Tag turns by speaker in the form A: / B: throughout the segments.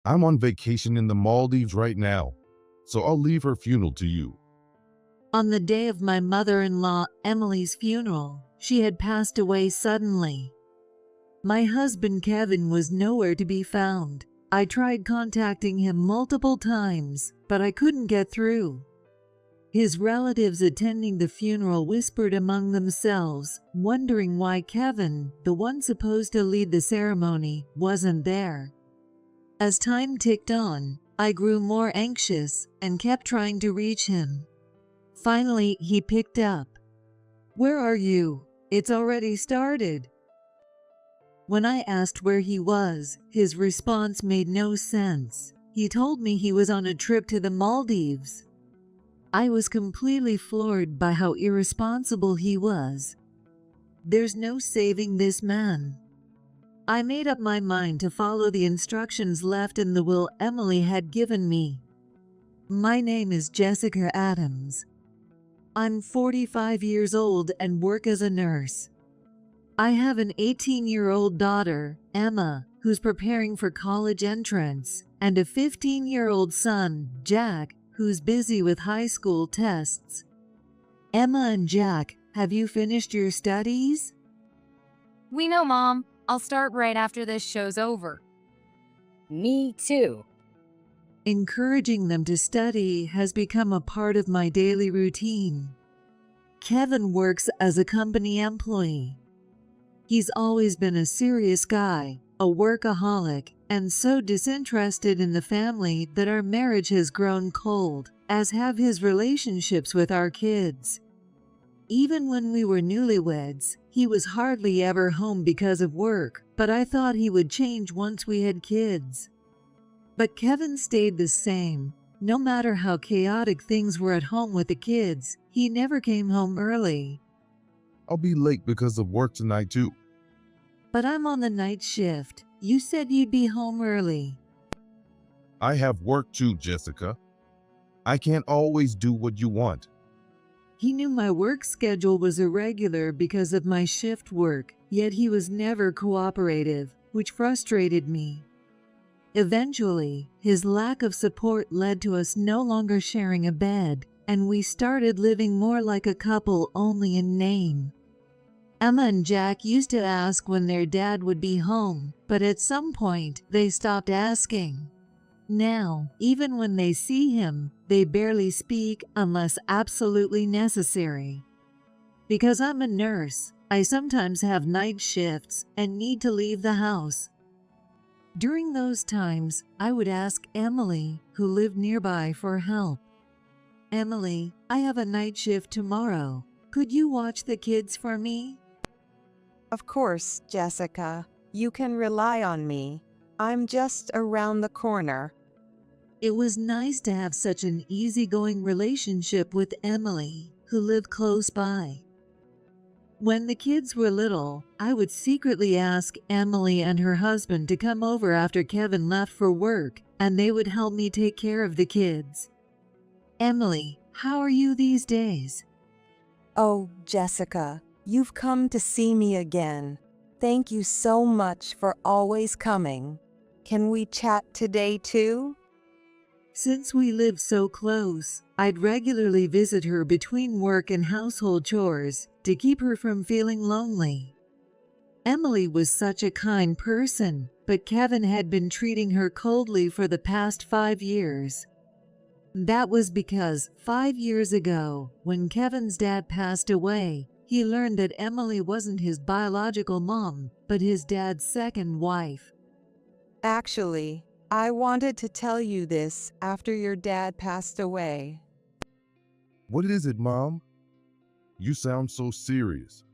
A: I'm on vacation in the Maldives right now, so I'll leave her funeral to you.
B: On the day of my mother-in-law Emily's funeral, she had passed away suddenly. My husband Kevin was nowhere to be found. I tried contacting him multiple times, but I couldn't get through. His relatives attending the funeral whispered among themselves, wondering why Kevin, the one supposed to lead the ceremony, wasn't there. As time ticked on, I grew more anxious and kept trying to reach him. Finally, he picked up. "Where are you? It's already started." When I asked where he was, his response made no sense. He told me he was on a trip to the Maldives. I was completely floored by how irresponsible he was. There's no saving this man. I made up my mind to follow the instructions left in the will Emily had given me. My name is Jessica Adams. I'm 45 years old and work as a nurse. I have an 18-year-old daughter, Emma, who's preparing for college entrance, and a 15-year-old son, Jack, who's busy with high school tests. Emma and Jack, have you finished your studies?
C: We know, Mom. I'll start right after this show's over.
D: Me too.
B: Encouraging them to study has become a part of my daily routine. Kevin works as a company employee. He's always been a serious guy, a workaholic, and so disinterested in the family that our marriage has grown cold, as have his relationships with our kids. Even when we were newlyweds, he was hardly ever home because of work, but I thought he would change once we had kids. But Kevin stayed the same. No matter how chaotic things were at home with the kids, he never came home early.
A: I'll be late because of work tonight too.
B: But I'm on the night shift. You said you'd be home early.
A: I have work too, Jessica. I can't always do what you want.
B: He knew my work schedule was irregular because of my shift work, yet he was never cooperative, which frustrated me. Eventually, his lack of support led to us no longer sharing a bed, and we started living more like a couple only in name. Emma and Jack used to ask when their dad would be home, but at some point, they stopped asking. Now, even when they see him, they barely speak unless absolutely necessary. Because I'm a nurse, I sometimes have night shifts and need to leave the house. During those times, I would ask Emily, who lived nearby, for help. "Emily, I have a night shift tomorrow. Could you watch the kids for me?"
E: Of course, Jessica. You can rely on me. I'm just around the corner.
B: It was nice to have such an easygoing relationship with Emily, who lived close by. When the kids were little, I would secretly ask Emily and her husband to come over after Kevin left for work, and they would help me take care of the kids. "Emily, how are you these days?"
E: Oh, Jessica, you've come to see me again. Thank you so much for always coming. Can we chat today too?
B: Since we lived so close, I'd regularly visit her between work and household chores to keep her from feeling lonely. Emily was such a kind person, but Kevin had been treating her coldly for the past 5 years. That was because 5 years ago, when Kevin's dad passed away, he learned that Emily wasn't his biological mom, but his dad's second wife.
E: Actually, I wanted to tell you this after your dad passed away.
A: What is it, Mom? You sound so serious.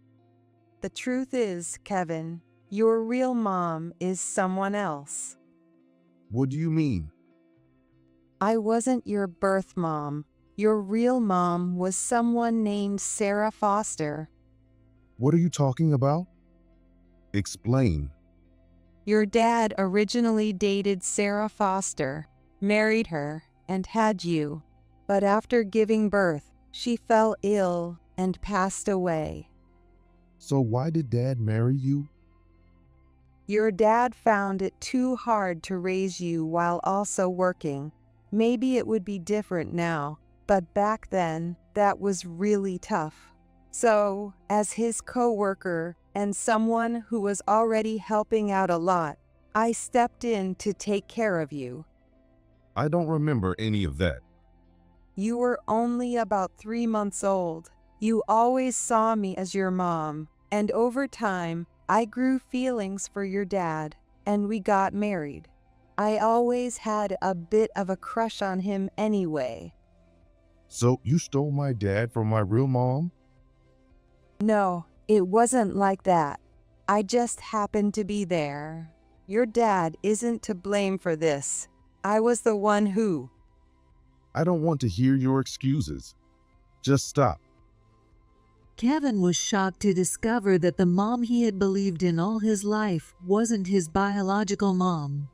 E: The truth is, Kevin, your real mom is someone else.
A: What do you mean?
E: I wasn't your birth mom. Your real mom was someone named Sarah Foster.
A: What are you talking about? Explain.
E: Your dad originally dated Sarah Foster, married her, and had you. But after giving birth, she fell ill and passed away.
A: So why did Dad marry you?
E: Your dad found it too hard to raise you while also working. Maybe it would be different now, but back then, that was really tough. So, as his coworker and someone who was already helping out a lot, I stepped in to take care of you.
A: I don't remember any of that.
E: You were only about 3 months old. You always saw me as your mom, and over time, I grew feelings for your dad, and we got married. I always had a bit of a crush on him anyway.
A: So you stole my dad from my real mom?
E: No, it wasn't like that. I just happened to be there. Your dad isn't to blame for this. I was the one who.
A: I don't want to hear your excuses. Just stop.
B: Kevin was shocked to discover that the mom he had believed in all his life wasn't his biological mom.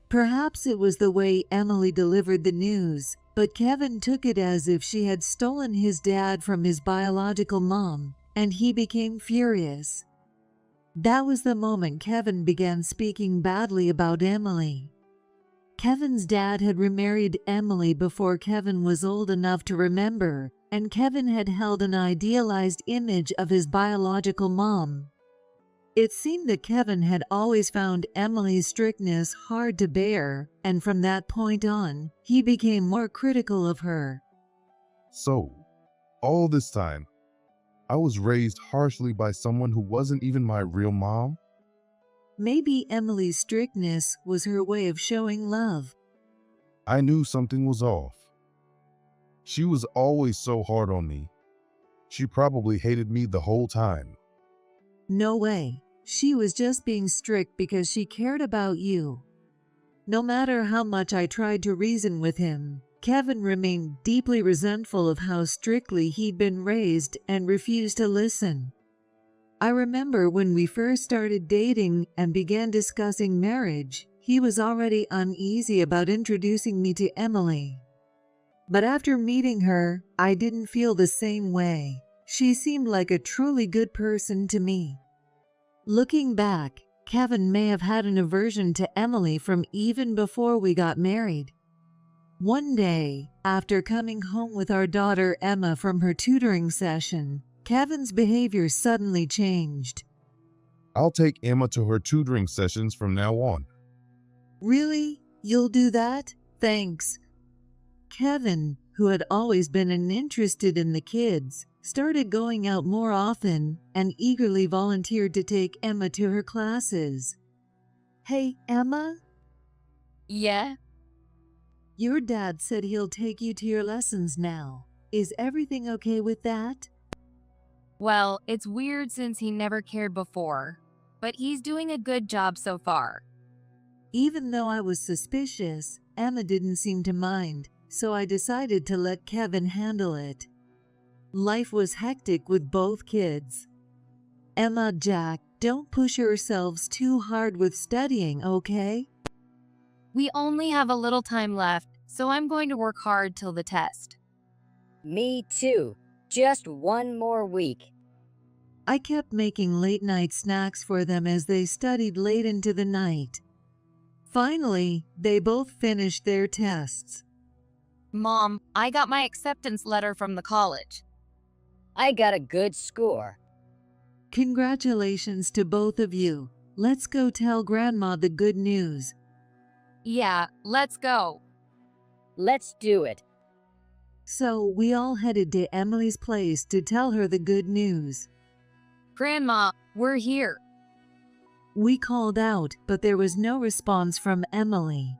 B: Perhaps it was the way Emily delivered the news, but Kevin took it as if she had stolen his dad from his biological mom, and he became furious. That was the moment Kevin began speaking badly about Emily. Kevin's dad had remarried Emily before Kevin was old enough to remember, and Kevin had held an idealized image of his biological mom. It seemed that Kevin had always found Emily's strictness hard to bear, and from that point on, he became more critical of her.
A: So, all this time, I was raised harshly by someone who wasn't even my real mom?
B: Maybe Emily's strictness was her way of showing love.
A: I knew something was off. She was always so hard on me. She probably hated me the whole time.
B: No way. She was just being strict because she cared about you. No matter how much I tried to reason with him, Kevin remained deeply resentful of how strictly he'd been raised and refused to listen. I remember when we first started dating and began discussing marriage, he was already uneasy about introducing me to Emily. But after meeting her, I didn't feel the same way. She seemed like a truly good person to me. Looking back, Kevin may have had an aversion to Emily from even before we got married. One day, after coming home with our daughter Emma from her tutoring session, Kevin's behavior suddenly changed.
A: I'll take Emma to her tutoring sessions from now on.
B: Really? You'll do that? Thanks. Kevin, who had always been interested in the kids, started going out more often and eagerly volunteered to take Emma to her classes. Hey, Emma?
C: Yeah?
B: Your dad said he'll take you to your lessons now. Is everything okay with that?
C: Well, it's weird since he never cared before, but he's doing a good job so far.
B: Even though I was suspicious, Emma didn't seem to mind, so I decided to let Kevin handle it. Life was hectic with both kids. Emma, Jack, don't push yourselves too hard with studying, okay?
C: We only have a little time left, so I'm going to work hard till the test.
D: Me too. Just one more week.
B: I kept making late-night snacks for them as they studied late into the night. Finally, they both finished their tests.
C: Mom, I got my acceptance letter from the college.
D: I got a good score.
B: Congratulations to both of you. Let's go tell Grandma the good news.
C: Yeah, let's go.
D: Let's do it.
B: So we all headed to Emily's place to tell her the good news.
C: Grandma, we're here.
B: We called out, but there was no response from Emily.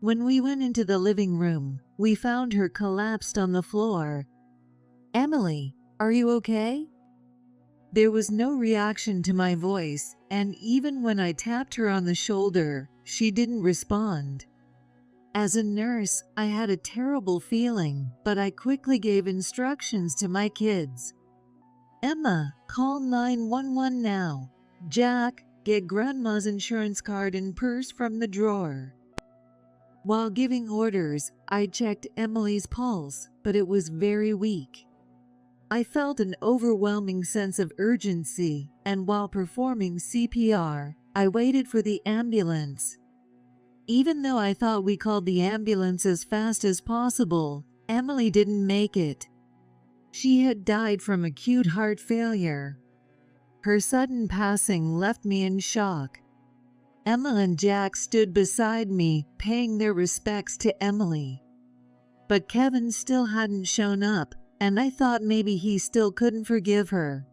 B: When we went into the living room, we found her collapsed on the floor. Emily, are you okay? There was no reaction to my voice, and even when I tapped her on the shoulder, she didn't respond. As a nurse, I had a terrible feeling, but I quickly gave instructions to my kids. Emma, call 911 now. Jack, get Grandma's insurance card and purse from the drawer. While giving orders, I checked Emily's pulse, but it was very weak. I felt an overwhelming sense of urgency, and while performing CPR, I waited for the ambulance. Even though I thought we called the ambulance as fast as possible, Emily didn't make it. She had died from acute heart failure. Her sudden passing left me in shock. Emma and Jack stood beside me, paying their respects to Emily. But Kevin still hadn't shown up, and I thought maybe he still couldn't forgive her.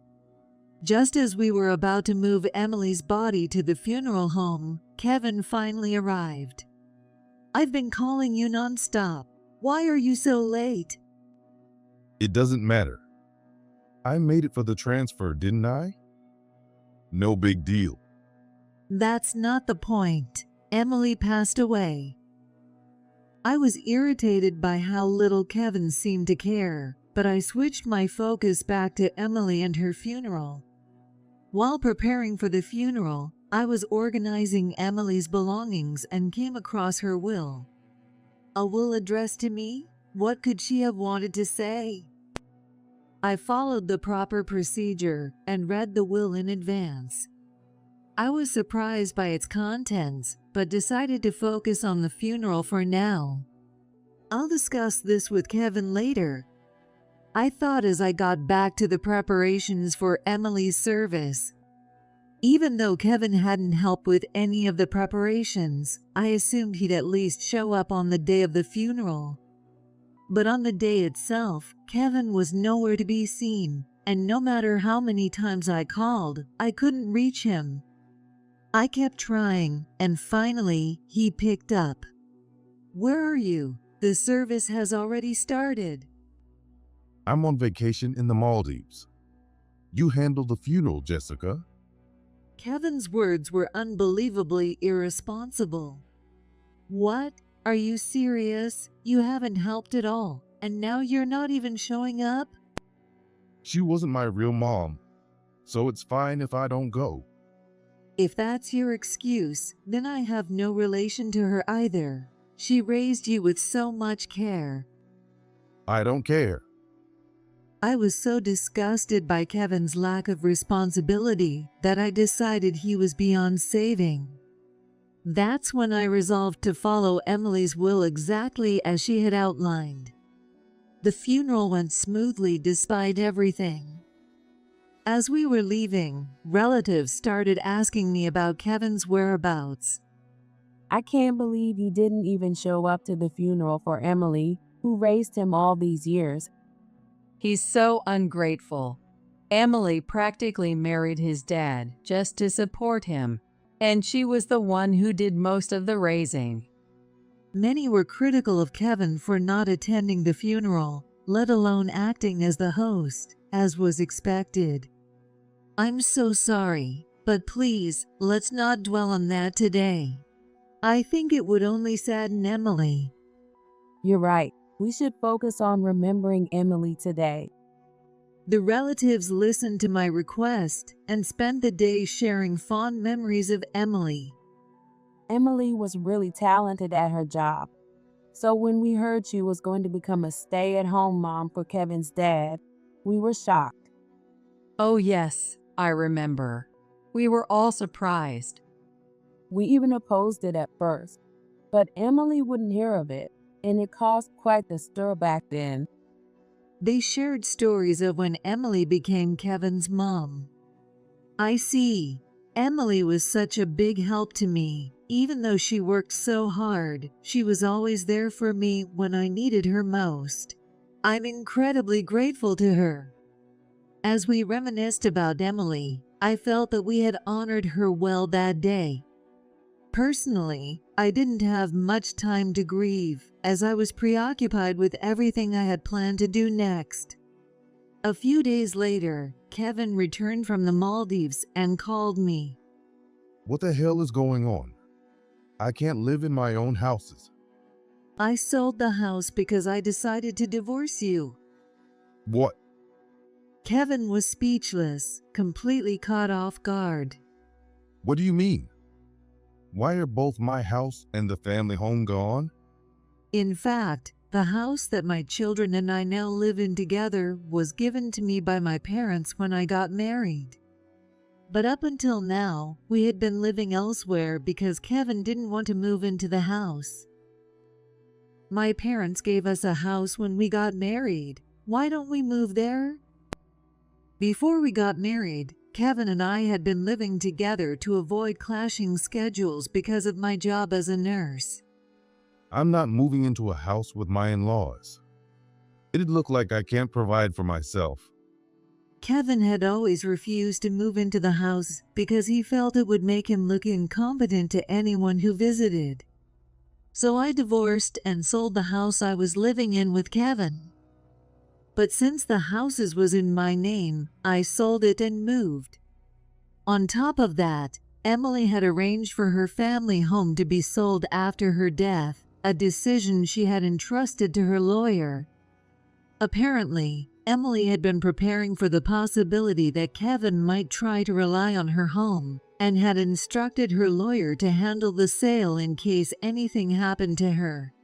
B: Just as we were about to move Emily's body to the funeral home, Kevin finally arrived. "I've been calling you nonstop. Why are you so late?"
A: It doesn't matter. I made it for the transfer, didn't I? No big deal.
B: That's not the point. Emily passed away. I was irritated by how little Kevin seemed to care, but I switched my focus back to Emily and her funeral. While preparing for the funeral, I was organizing Emily's belongings and came across her will. A will addressed to me? What could she have wanted to say? I followed the proper procedure and read the will in advance. I was surprised by its contents, but decided to focus on the funeral for now. I'll discuss this with Kevin later, I thought as I got back to the preparations for Emily's service. Even though Kevin hadn't helped with any of the preparations, I assumed he'd at least show up on the day of the funeral. But on the day itself, Kevin was nowhere to be seen, and no matter how many times I called, I couldn't reach him. I kept trying, and finally, he picked up. "Where are you? The service has already started."
A: I'm on vacation in the Maldives. You handle the funeral, Jessica.
B: Kevin's words were unbelievably irresponsible. "What? Are you serious? You haven't helped at all, and now you're not even showing up?"
A: She wasn't my real mom, so it's fine if I don't go.
B: "If that's your excuse, then I have no relation to her either. She raised you with so much care."
A: I don't care.
B: I was so disgusted by Kevin's lack of responsibility that I decided he was beyond saving. That's when I resolved to follow Emily's will exactly as she had outlined. The funeral went smoothly despite everything. As we were leaving, relatives started asking me about Kevin's whereabouts.
F: I can't believe you didn't even show up to the funeral for Emily, who raised him all these years.
G: He's so ungrateful. Emily practically married his dad just to support him, and she was the one who did most of the raising.
B: Many were critical of Kevin for not attending the funeral, let alone acting as the host, as was expected. I'm so sorry, but please, let's not dwell on that today. I think it would only sadden Emily.
F: You're right. We should focus on remembering Emily today.
B: The relatives listened to my request and spent the day sharing fond memories of Emily.
F: Emily was really talented at her job. So when we heard she was going to become a stay-at-home mom for Kevin's dad, we were shocked.
G: Oh yes, I remember. We were all surprised.
F: We even opposed it at first, but Emily wouldn't hear of it, and it caused quite the stir back then.
B: They shared stories of when Emily became Kevin's mom. I see. Emily was such a big help to me. Even though she worked so hard, she was always there for me when I needed her most. I'm incredibly grateful to her. As we reminisced about Emily, I felt that we had honored her well that day. Personally, I didn't have much time to grieve, as I was preoccupied with everything I had planned to do next. A few days later, Kevin returned from the Maldives and called me.
A: What the hell is going on? I can't live in my own houses.
B: I sold the house because I decided to divorce you.
A: What?
B: Kevin was speechless, completely caught off guard.
A: What do you mean? Why are both my house and the family home gone?
B: In fact, the house that my children and I now live in together was given to me by my parents when I got married. But up until now, we had been living elsewhere because Kevin didn't want to move into the house. My parents gave us a house when we got married. Why don't we move there? Before we got married, Kevin and I had been living together to avoid clashing schedules because of my job as a nurse.
A: I'm not moving into a house with my in-laws. It'd look like I can't provide for myself.
B: Kevin had always refused to move into the house because he felt it would make him look incompetent to anyone who visited. So I divorced and sold the house I was living in with Kevin. But since the house was in my name, I sold it and moved. On top of that, Emily had arranged for her family home to be sold after her death, a decision she had entrusted to her lawyer. Apparently, Emily had been preparing for the possibility that Kevin might try to rely on her home, and had instructed her lawyer to handle the sale in case anything happened to her.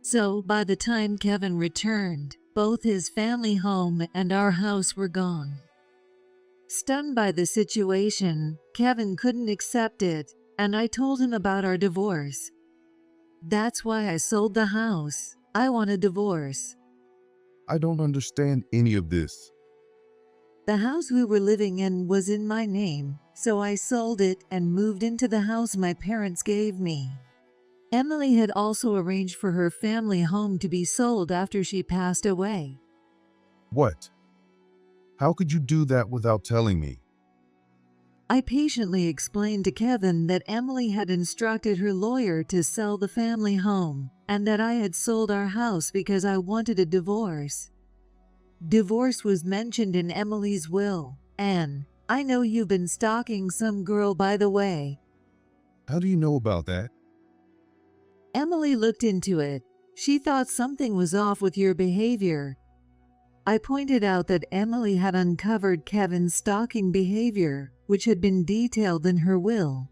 B: So, by the time Kevin returned, both his family home and our house were gone. Stunned by the situation, Kevin couldn't accept it, and I told him about our divorce. That's why I sold the house. I want a divorce.
A: I don't understand any of this.
B: The house we were living in was in my name, so I sold it and moved into the house my parents gave me. Emily had also arranged for her family home to be sold after she passed away.
A: What? How could you do that without telling me?
B: I patiently explained to Kevin that Emily had instructed her lawyer to sell the family home, and that I had sold our house because I wanted a divorce. Divorce was mentioned in Emily's will, and I know you've been stalking some girl, by the way.
A: How do you know about that?
B: Emily looked into it. She thought something was off with your behavior. I pointed out that Emily had uncovered Kevin's stalking behavior, which had been detailed in her will.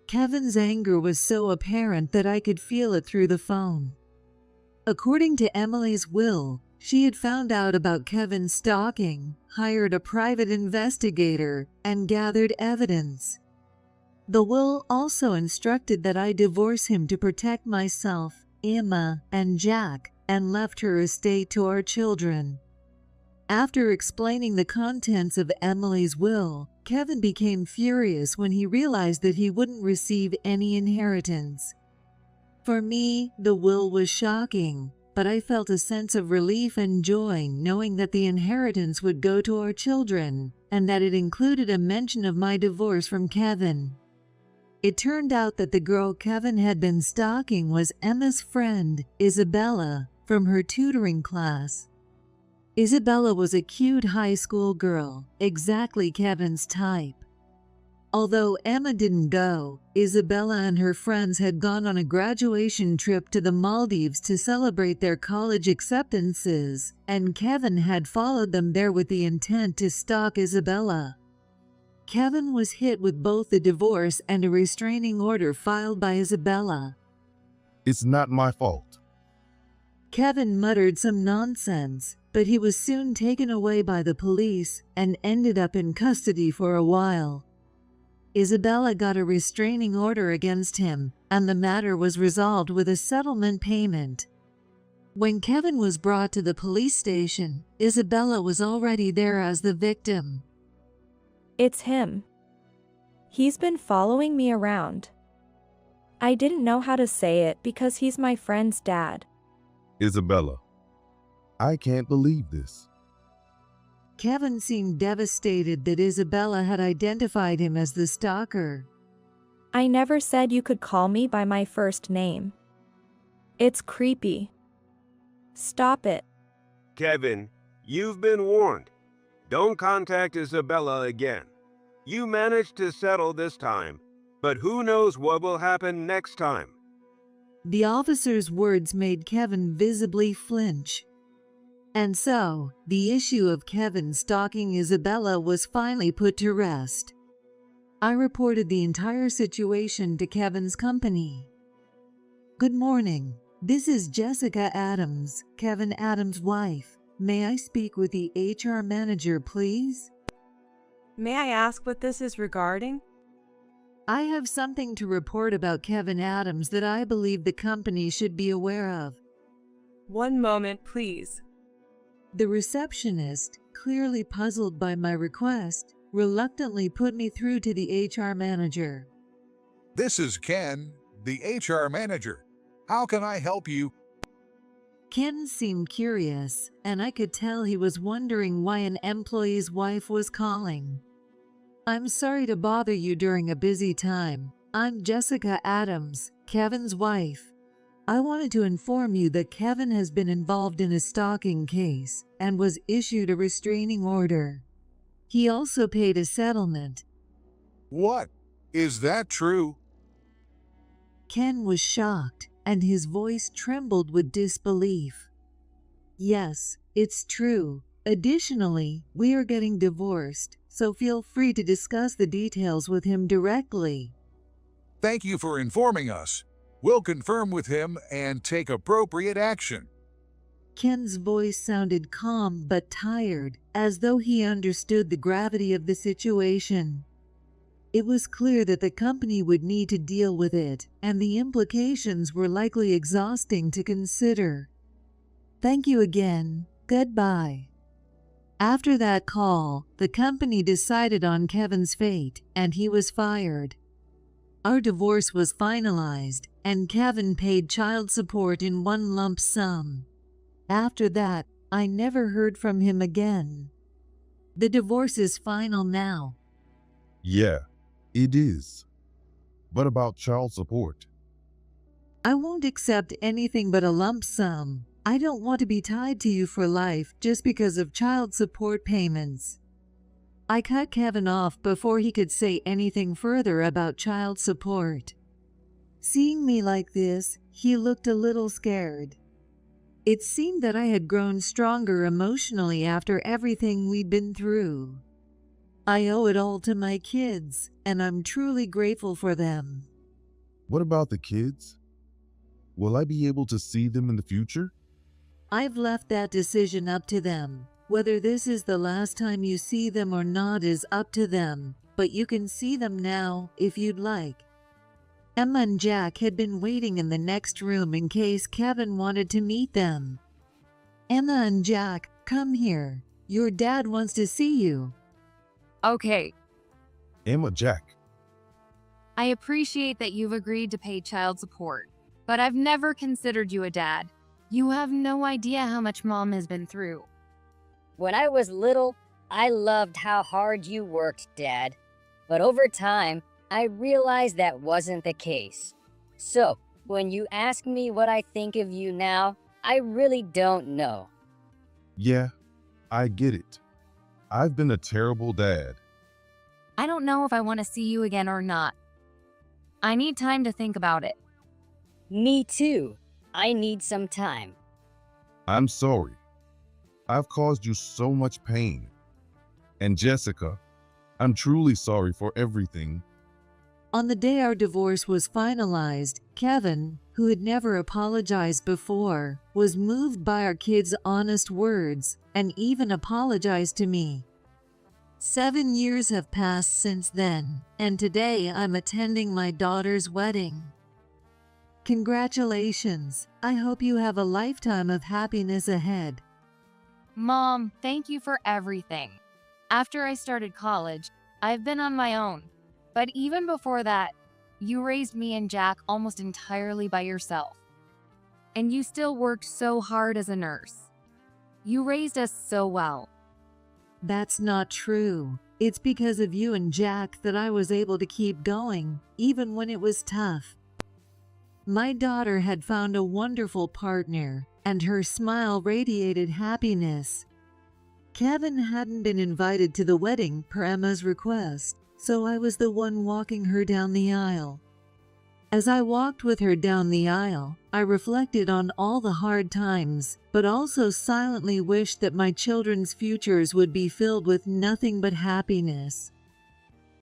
B: Kevin's anger was so apparent that I could feel it through the phone. According to Emily's will, she had found out about Kevin's stalking, hired a private investigator, and gathered evidence. The will also instructed that I divorce him to protect myself, Emma, and Jack, and left her estate to our children. After explaining the contents of Emily's will, Kevin became furious when he realized that he wouldn't receive any inheritance. For me, the will was shocking, but I felt a sense of relief and joy knowing that the inheritance would go to our children, and that it included a mention of my divorce from Kevin. It turned out that the girl Kevin had been stalking was Emma's friend, Isabella, from her tutoring class. Isabella was a cute high school girl, exactly Kevin's type. Although Emma didn't go, Isabella and her friends had gone on a graduation trip to the Maldives to celebrate their college acceptances, and Kevin had followed them there with the intent to stalk Isabella. Kevin was hit with both the divorce and a restraining order filed by Isabella.
A: It's not my fault.
B: Kevin muttered some nonsense, but he was soon taken away by the police and ended up in custody for a while. Isabella got a restraining order against him, and the matter was resolved with a settlement payment. When Kevin was brought to the police station, Isabella was already there as the victim.
H: It's him. He's been following me around. I didn't know how to say it because he's my friend's dad.
A: Isabella, I can't believe this.
B: Kevin seemed devastated that Isabella had identified him as the stalker.
H: I never said you could call me by my first name. It's creepy. Stop it.
I: Kevin, you've been warned. Don't contact Isabella again. You managed to settle this time, but who knows what will happen next time.
B: The officer's words made Kevin visibly flinch. And so, the issue of Kevin stalking Isabella was finally put to rest. I reported the entire situation to Kevin's company. Good morning. This is Jessica Adams, Kevin Adams' wife. May I speak with the HR manager, please?
E: May I ask what this is regarding?
B: I have something to report about Kevin Adams that I believe the company should be aware of.
E: One moment, please.
B: The receptionist, clearly puzzled by my request, reluctantly put me through to the HR manager.
J: This is Ken, the HR manager. How can I help you?
B: Ken seemed curious, and I could tell he was wondering why an employee's wife was calling. I'm sorry to bother you during a busy time. I'm Jessica Adams, Kevin's wife. I wanted to inform you that Kevin has been involved in a stalking case and was issued a restraining order. He also paid a settlement.
J: What? Is that true?
B: Ken was shocked, and his voice trembled with disbelief. Yes, it's true. Additionally, we are getting divorced, so feel free to discuss the details with him directly.
J: Thank you for informing us. We'll confirm with him and take appropriate action.
B: Ken's voice sounded calm but tired, as though he understood the gravity of the situation. It was clear that the company would need to deal with it, and the implications were likely exhausting to consider. Thank you again. Goodbye. After that call, the company decided on Kevin's fate, and he was fired. Our divorce was finalized, and Kevin paid child support in one lump sum. After that, I never heard from him again. The divorce is final now.
A: Yeah, it is. But about child support?
B: I won't accept anything but a lump sum. I don't want to be tied to you for life just because of child support payments. I cut Kevin off before he could say anything further about child support. Seeing me like this, he looked a little scared. It seemed that I had grown stronger emotionally after everything we'd been through. I owe it all to my kids, and I'm truly grateful for them.
A: What about the kids? Will I be able to see them in the future?
B: I've left that decision up to them. Whether this is the last time you see them or not is up to them, but you can see them now if you'd like. Emma and Jack had been waiting in the next room in case Kevin wanted to meet them. Emma and Jack, come here. Your dad wants to see you.
C: Okay,
A: Emma, Jack.
C: I appreciate that you've agreed to pay child support, but I've never considered you a dad. You have no idea how much Mom has been through.
D: When I was little, I loved how hard you worked, Dad. But over time, I realized that wasn't the case. So, when you ask me what I think of you now, I really don't know.
A: Yeah, I get it. I've been a terrible dad.
C: I don't know if I want to see you again or not. I need time to think about it.
D: Me too. I need some time.
A: I'm sorry. I've caused you so much pain. And Jessica, I'm truly sorry for everything.
B: On the day our divorce was finalized, Kevin, who had never apologized before, was moved by our kids' honest words and even apologized to me. 7 years have passed since then, and today I'm attending my daughter's wedding. Congratulations. I hope you have a lifetime of happiness ahead.
C: Mom, thank you for everything. After I started college, I've been on my own. But even before that, you raised me and Jack almost entirely by yourself. And you still worked so hard as a nurse. You raised us so well.
B: That's not true. It's because of you and Jack that I was able to keep going, even when it was tough. My daughter had found a wonderful partner, and her smile radiated happiness. Kevin hadn't been invited to the wedding per Emma's request, so I was the one walking her down the aisle. As I walked with her down the aisle, I reflected on all the hard times, but also silently wished that my children's futures would be filled with nothing but happiness.